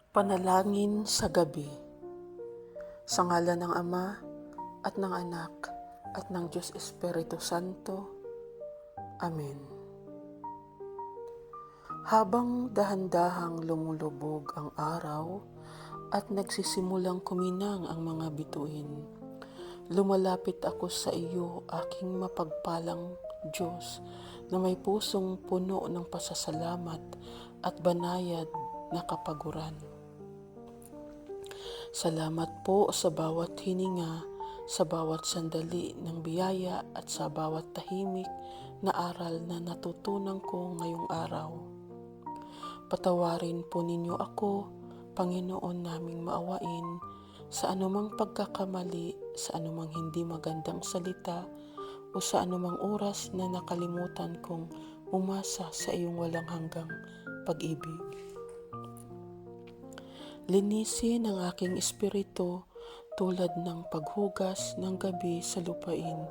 Panalangin sa gabi. Sa ngalan ng Ama at ng Anak at ng Diyos Espiritu Santo. Amen. Habang dahan-dahang lumulubog ang araw at nagsisimulang kuminang ang mga bituin, lumalapit ako sa iyo, aking mapagpalang Diyos, na may pusong puno ng pasasalamat at banayad na kapaguran. Salamat po sa bawat hininga, sa bawat sandali ng biyaya at sa bawat tahimik na aral na natutunan ko ngayong araw. Patawarin po ninyo ako, Panginoon naming maawain, sa anumang pagkakamali, sa anumang hindi magandang salita, o sa anumang oras na nakalimutan kong umasa sa iyong walang hanggang pag-ibig. Linisin ang aking espiritu tulad ng paghugas ng gabi sa lupain,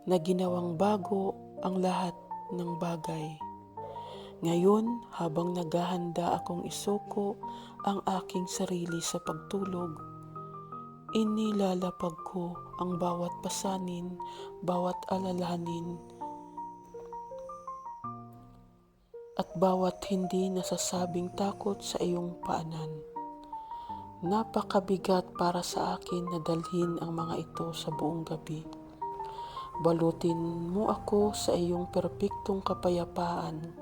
na ginawang bago ang lahat ng bagay. Ngayon, habang naghahanda akong isuko ang aking sarili sa pagtulog, inilalapag ko ang bawat pasanin, bawat alalahanin, at bawat hindi nasasabing takot sa iyong paanan. Napakabigat para sa akin na dalhin ang mga ito sa buong gabi. Balutin mo ako sa iyong perpektong kapayapaan,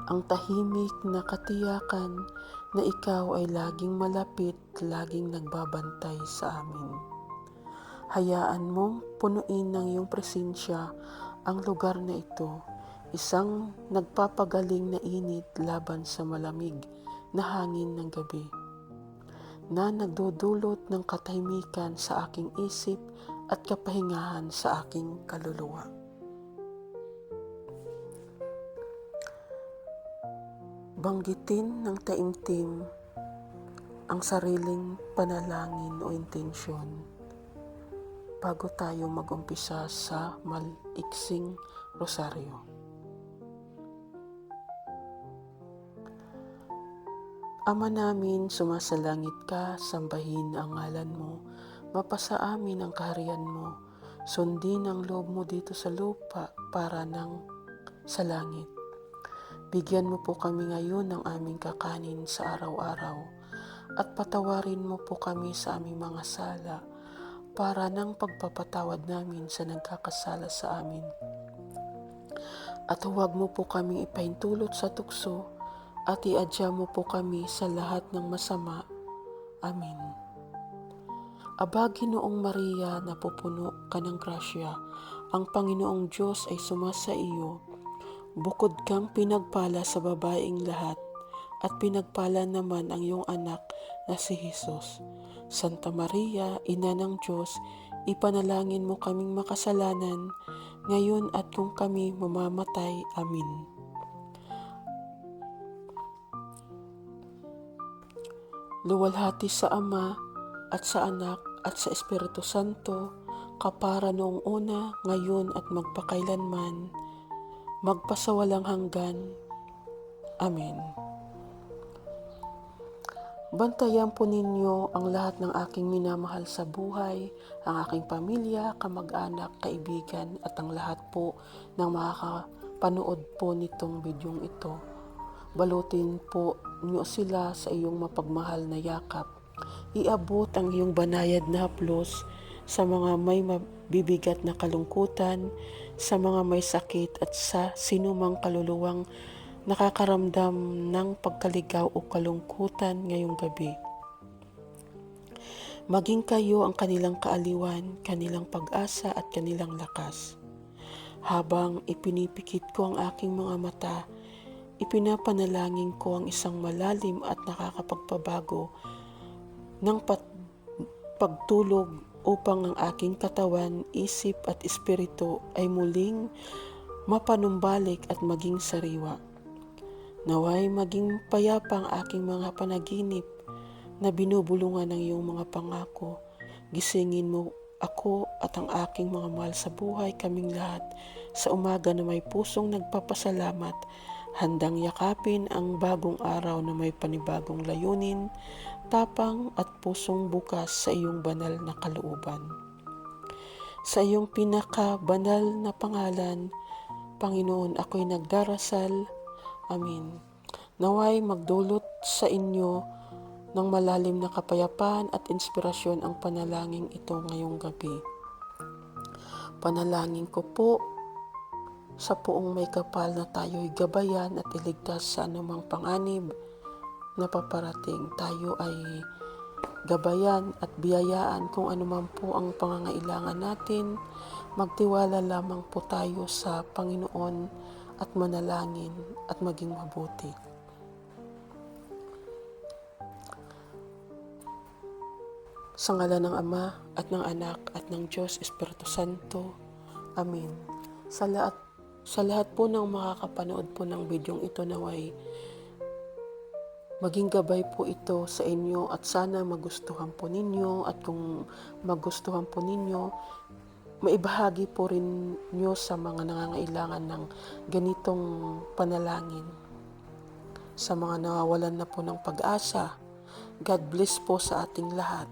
ang tahimik na katiyakan na ikaw ay laging malapit, laging nagbabantay sa amin. Hayaan mong punuin ng iyong presensya ang lugar na ito, isang nagpapagaling na init laban sa malamig na hangin ng gabi, na nagdudulot ng katahimikan sa aking isip at kapahingahan sa aking kaluluwa. Banggitin ng taimtim ang sariling panalangin o intensyon bago tayo mag-umpisa sa maliksing rosaryo. Ama namin, sumasalangit ka, sambahin ang ngalan mo, mapasa amin ang kaharian mo, sundin ang loob mo dito sa lupa para nang sa langit. Bigyan mo po kami ngayon ng aming kakanin sa araw-araw, at patawarin mo po kami sa aming mga sala, para nang pagpapatawad namin sa nagkakasala sa amin. At huwag mo po kami ipahintulot sa tukso, at iadya mo po kami sa lahat ng masama. Amen. Aba, Ginoong Maria, napupuno ka ng grasya, ang Panginoong Diyos ay sumasa iyo. Bukod kang pinagpala sa babaeng lahat, at pinagpala naman ang iyong anak na si Jesus. Santa Maria, Ina ng Diyos, ipanalangin mo kaming makasalanan, ngayon at kung kami mamamatay. Amen. Luwalhati sa Ama at sa Anak at sa Espiritu Santo, kapara noong una, ngayon at magpakailanman, magpasawalang hanggan. Amen. Bantayan po ninyo ang lahat ng aking minamahal sa buhay, ang aking pamilya, kamag-anak, kaibigan, at ang lahat po ng makakapanood po nitong bidyong ito. Balutin po niyo sila sa iyong mapagmahal na yakap. Iabot ang iyong banayad na haplos sa mga may mabibigat na kalungkutan, sa mga may sakit at sa sinumang kaluluwang nakakaramdam ng pagkaligaw o kalungkutan ngayong gabi. Maging kayo ang kanilang kaaliwan, kanilang pag-asa at kanilang lakas. Habang ipinipikit ko ang aking mga mata, ipinapanalangin ko ang isang malalim at nakakapagpabago ng pagtulog upang ang aking katawan, isip at espiritu ay muling mapanumbalik at maging sariwa. Naway maging payapa ang aking mga panaginip na binubulungan ng iyong mga pangako. Gisingin mo ako at ang aking mga mahal sa buhay, kaming lahat, sa umaga na may pusong nagpapasalamat handang yakapin ang bagong araw na may panibagong layunin, tapang at pusong bukas sa iyong banal na kalooban. Sa iyong pinakabanal na pangalan, Panginoon, ako'y nagdarasal. Amin. Naway magdulot sa inyo ng malalim na kapayapaan at inspirasyon ang panalangin ito ngayong gabi. Panalangin ko po sa poong may kapal na tayo'y gabayan at iligtas sa anumang panganib na paparating. Tayo ay gabayan at biyayaan kung anuman po ang pangangailangan natin. Magtiwala lamang po tayo sa Panginoon at manalangin at maging mabuti. Sa ngalan ng Ama at ng Anak at ng Diyos Espiritu Santo. Amen. Sa lahat po ng makakapanood po ng bidyong ito, naway maging gabay po ito sa inyo at sana magustuhan po ninyo, at kung magustuhan po ninyo, maibahagi po rin nyo sa mga nangangailangan ng ganitong panalangin. Sa mga nawawalan na po ng pag-asa, God bless po sa ating lahat.